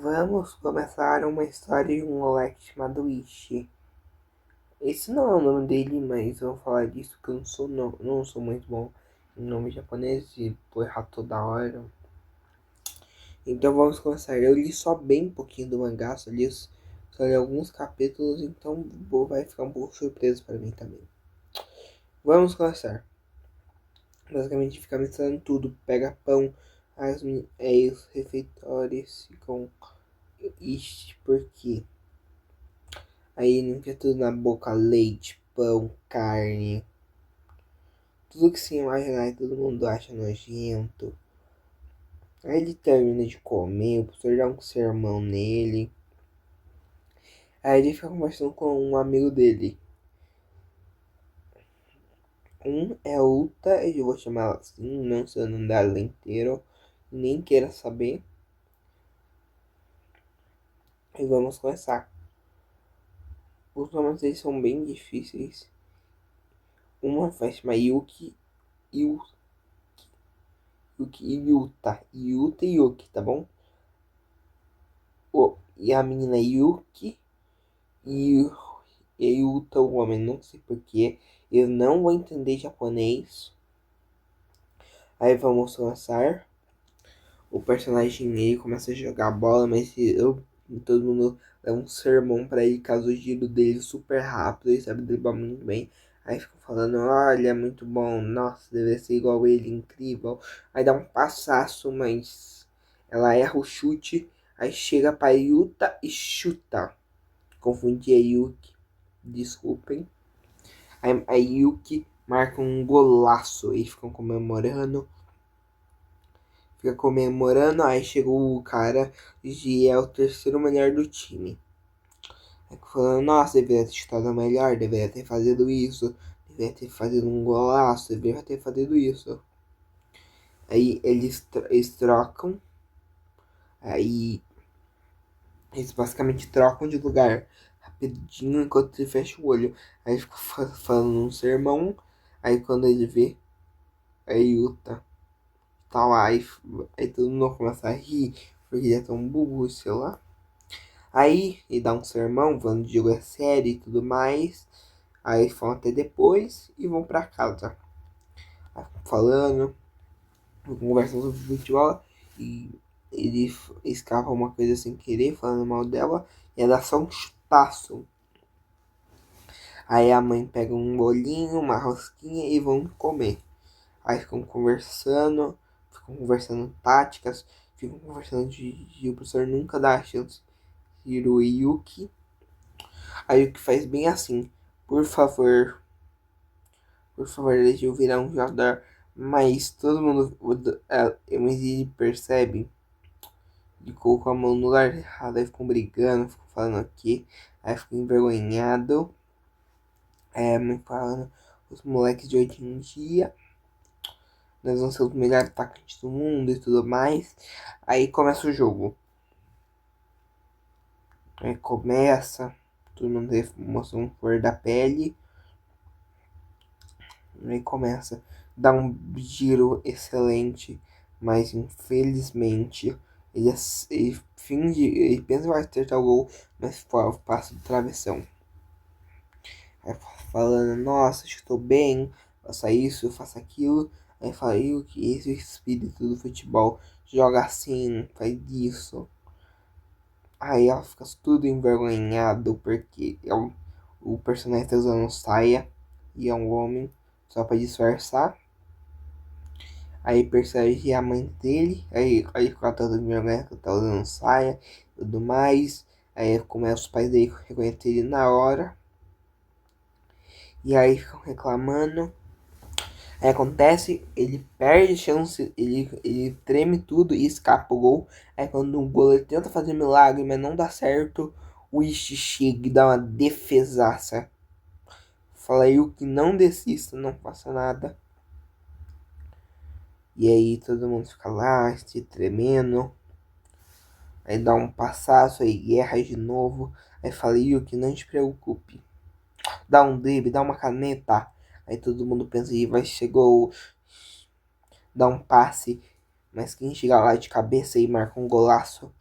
Vamos começar uma história de um moleque chamado Ishi. Esse não é o nome dele, mas eu vou falar disso que eu não sou muito bom em nome japonês e vou errar toda hora. Então vamos começar. Eu li só bem pouquinho do mangá, só li alguns capítulos, então vai ficar um pouco surpreso para mim também. Vamos começar. Basicamente fica misturando tudo, pega pão, os refeitórios ficam Ishi, por quê? Aí não quer tudo na boca, leite, pão, carne. Tudo que se imaginar e todo mundo acha nojento. Aí ele termina de comer, o professor dá um sermão nele. Aí ele fica conversando com um amigo dele. Um é Uta, eu vou chamar ela assim, não sei o nome dela inteiro, nem queira saber. E vamos começar. Os nomes deles são bem difíceis. Uma vai chamar Yuki e Yuta. Yuta e Yuki, tá bom? E a menina Yuki e, Yuta, o homem, não sei porquê. Eu não vou entender japonês. Aí vamos começar. O personagem ele começa a jogar bola, mas todo mundo dá um sermão pra ele, caso o giro dele super rápido, ele sabe driblar muito bem. Aí ficam falando, olha, é muito bom, nossa, deve ser igual ele, incrível. Aí dá um passaço, mas ela erra o chute. Aí chega pra Yuta e chuta. Confundi a Yuki, desculpem. Aí a Yuki marca um golaço e ficam comemorando. Fica comemorando, aí chegou o cara e é o terceiro melhor do time. Aí falando, nossa, deveria ter chutado melhor, deveria ter fazido isso, deveria ter fazido um golaço, deveria ter fazido isso. Aí eles trocam, aí eles basicamente trocam de lugar rapidinho enquanto ele fecha o olho. Aí fica falando um sermão, aí quando ele vê, aí Yuta tá lá, aí todo mundo começa a rir, porque ele é tão burro, sei lá. Aí ele dá um sermão, falando de jogo é sério e tudo mais. Aí falam até depois e vão pra casa. Aí ficam falando, conversando sobre futebol e ele escapa uma coisa sem querer, falando mal dela, e ela dá só um chutaço. Aí a mãe pega um bolinho, uma rosquinha e vão comer. Aí ficam conversando táticas, ficam conversando de o professor nunca dá a chance de Hiroyuki. Aí o que faz bem assim, por favor, deixa eu virar um jogador. Mas todo mundo, mas ele percebe e colocou a mão no lugar errado, aí ficam brigando, ficam falando aqui, aí ficam envergonhado, me falando, os moleques de hoje em dia, nós vamos ser os melhores atacantes do mundo e tudo mais. Aí começa o jogo. Aí começa, todo mundo mostra um cor da pele. Aí começa, dá um giro excelente, mas infelizmente ele pensa que vai acertar o gol, mas passa do travessão. Aí falando, nossa, estou bem, faça isso, faça aquilo. Aí fala, eu que esse é o espírito do futebol, joga assim, faz isso. Aí ela fica tudo envergonhado porque o personagem está usando saia e é um homem só para disfarçar. Aí percebe que é a mãe dele, aí fica todo vergonha que tá usando saia e tudo mais. Aí começa os pais dele reconhecer ele na hora. E aí ficam reclamando. Aí acontece, ele perde chance, ele treme tudo e escapa o gol. Aí quando o goleiro tenta fazer milagre, mas não dá certo, o Ishi chega e dá uma defesaça. Fala aí o que não desista, não faça nada. E aí todo mundo fica lá, se tremendo. Aí dá um passaço, aí erra de novo. Aí fala, Yuki, não te preocupe. Dá um drible, dá uma caneta. Aí todo mundo pensa que vai chegou, dá um passe. Mas quem chega lá de cabeça e marca um golaço.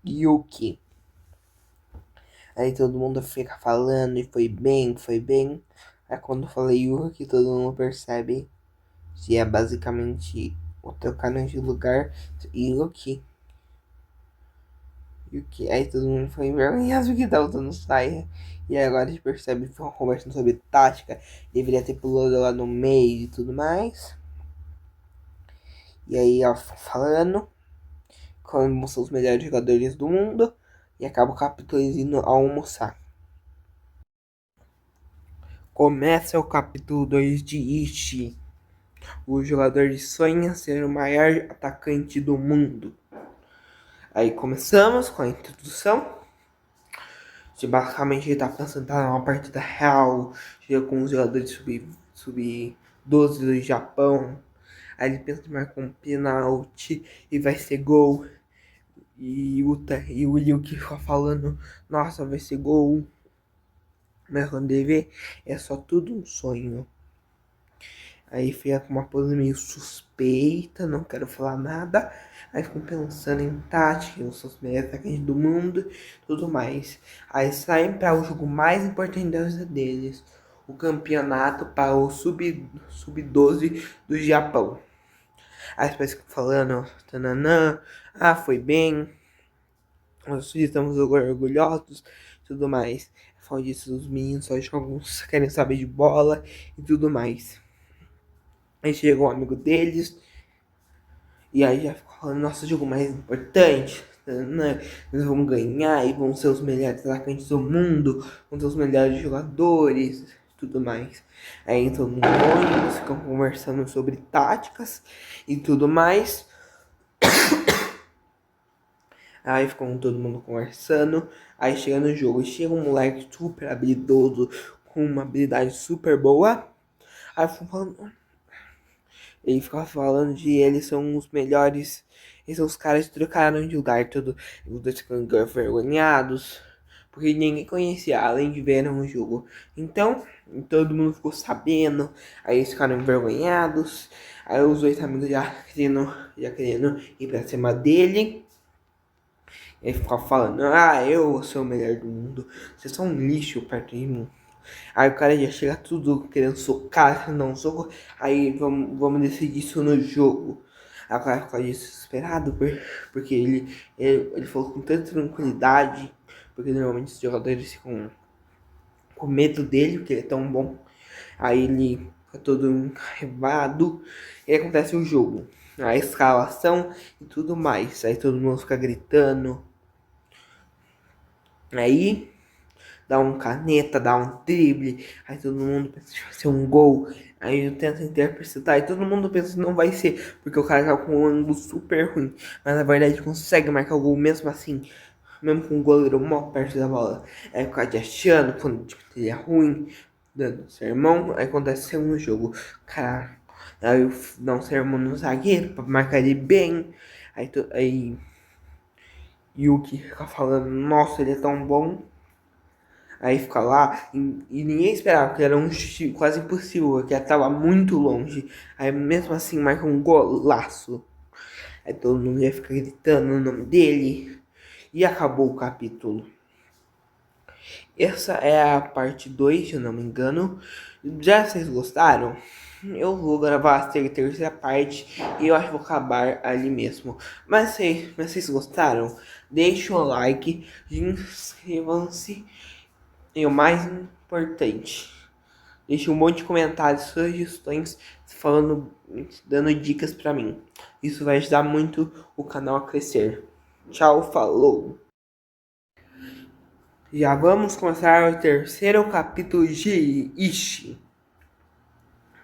Yuki. Aí todo mundo fica falando e foi bem, foi bem. Aí quando eu falei Yuki, todo mundo percebe que é basicamente o trocado de lugar Yuki. Yuki. Aí todo mundo foi envergonhado que tá usando saia. E aí agora a gente percebe que foi uma conversa sobre tática. Deveria ter pulado lá no meio e tudo mais. E aí ela falando como são os melhores jogadores do mundo. E acaba o capítulo indo almoçar. Começa o capítulo 2 de Ishi. O jogador sonha ser o maior atacante do mundo. Aí começamos com a introdução. Que basicamente ele tá pensando tá numa partida real. Chega com os jogadores sub-12 do Japão. Aí ele pensa em marcar um pênalti e vai ser gol. E o Yuki fica falando, nossa, vai ser gol. Mas quando ele vê, é só tudo um sonho. Aí fica com uma pose meio suspeita, não quero falar nada. Aí ficam pensando em tática, eu sou os melhores atacantes do mundo, tudo mais. Aí saem para o jogo mais importante da vida deles, o campeonato para o sub-12 do Japão. Aí os pais ficam falando, tananã, foi bem, nós estamos orgulhosos, tudo mais. Fala disso, os meninos só jogam, querem saber de bola e tudo mais. Aí chega um amigo deles. E aí já ficou falando, nosso jogo mais importante. Né? Eles vão ganhar e vão ser os melhores atacantes do mundo. Vão ser os melhores jogadores. Tudo mais. Aí todo mundo ônibus, ficam conversando sobre táticas e tudo mais. Aí ficam todo mundo conversando. Aí chega no jogo. Chega um moleque super habilidoso. Com uma habilidade super boa. Aí ficam falando. Ele ficava falando de eles são os melhores. Eles são os caras que trocaram de lugar. Os dois ficando envergonhados. Porque ninguém conhecia, além de ver no jogo. Então, todo mundo ficou sabendo. Aí eles ficaram envergonhados. Aí os dois amigos já querendo ir pra cima dele. Ele ficava falando, eu sou o melhor do mundo. Vocês são um lixo perto de mim. Aí o cara já chega tudo querendo socar, não um soco. Aí vamos decidir isso no jogo. Aí o cara fica desesperado porque ele falou com tanta tranquilidade. Porque normalmente os jogadores ficam com medo dele, porque ele é tão bom. Aí ele fica todo enraivado. E aí acontece o jogo. A escalação e tudo mais. Aí todo mundo fica gritando. Aí dá um caneta, dá um drible, aí todo mundo pensa que vai ser um gol, aí eu tento interpretar, e todo mundo pensa que não vai ser, porque o cara tá com um ângulo super ruim, mas na verdade consegue marcar o gol mesmo assim, mesmo com o goleiro mó perto da bola. Aí o cara achando quando tipo, ele é ruim, dando sermão, aí acontece no jogo, cara, aí eu dá um sermão no zagueiro pra marcar ele bem, aí Yuki fica falando, nossa, ele é tão bom. Aí fica lá e ninguém esperava, porque era um chute quase impossível, porque tava muito longe. Aí mesmo assim marca um golaço. Aí todo mundo ia ficar gritando o nome dele. E acabou o capítulo. Essa é a parte 2, se eu não me engano. Já vocês gostaram? Eu vou gravar a terceira parte e eu acho que vou acabar ali mesmo. Mas vocês gostaram? Deixem um like, inscrevam-se. E o mais importante, deixe um monte de comentários, sugestões, falando, dando dicas pra mim. Isso vai ajudar muito o canal a crescer. Tchau, falou! Já vamos começar o terceiro capítulo de Ishi.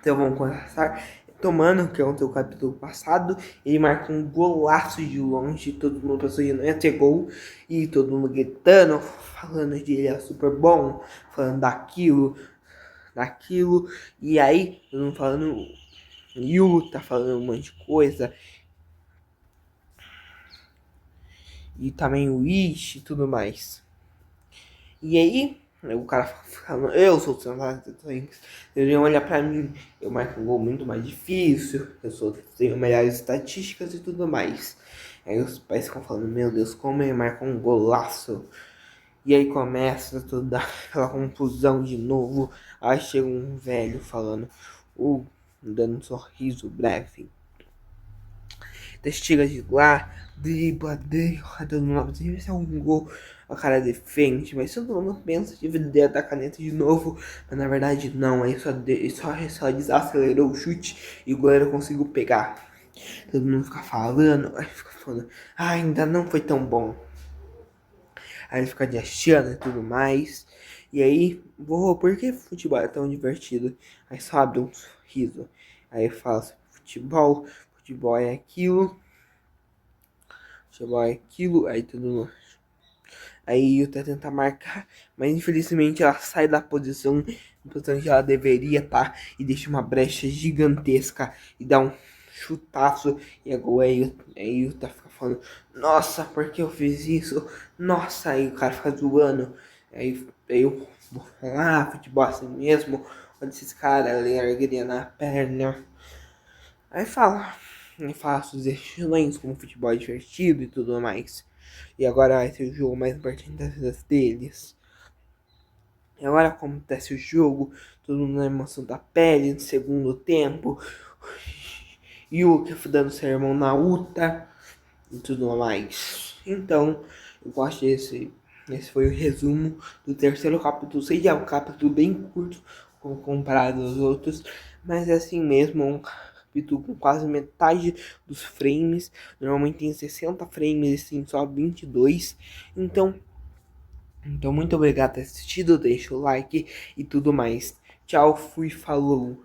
Então vamos começar tomando, que é o teu capítulo passado. Ele marca um golaço de longe, todo mundo pensou que não ia ter gol. E todo mundo gritando, falando de ele é super bom, falando daquilo. E aí, todo mundo falando, Yu tá falando um monte de coisa. E também o Ishi e tudo mais. E aí, o cara falando, eu sou o Santos, deveriam olhar pra mim, eu marco um gol muito mais difícil, tenho melhores estatísticas e tudo mais. Aí os pais ficam falando, meu Deus, como ele marcou um golaço. E aí começa toda aquela confusão de novo. Aí chega um velho falando, dando um sorriso breve. Chega de lá, dribla, todo mundo se é um gol. O cara defende, mas todo mundo pensa que deveria dar caneta de novo. Mas na verdade não, aí só desacelerou o chute e o goleiro conseguiu pegar. Todo mundo fica falando, aí fica falando, ainda não foi tão bom. Aí ele fica de achando e tudo mais. E aí, por que futebol é tão divertido? Aí só abre um sorriso. Aí fala assim, futebol é aquilo, futebol é aquilo, aí tudo mundo. Aí o Yuta tenta marcar, mas infelizmente ela sai da posição que ela deveria estar e deixa uma brecha gigantesca e dá um chutaço e agora aí o Yuta fica falando, nossa, por que eu fiz isso? Nossa, aí o cara fica zoando. Aí eu vou falar, futebol assim mesmo, olha esses caras ali, ergueria na perna. Aí fala, eu faço os estilões como futebol é divertido e tudo mais. E agora vai ser o jogo mais importante das vidas deles. E agora acontece o jogo, todo mundo na emoção da pele, no segundo tempo. E o que dando sermão na Uta e tudo mais. Então, eu gosto desse. Esse foi o resumo do terceiro capítulo. Sei que é um capítulo bem curto comparado aos outros, mas é assim mesmo, um capítulo com quase metade dos frames. Normalmente tem 60 frames e sim só 22. Então muito obrigado por ter assistido, deixa o like e tudo mais. Tchau, fui, falou.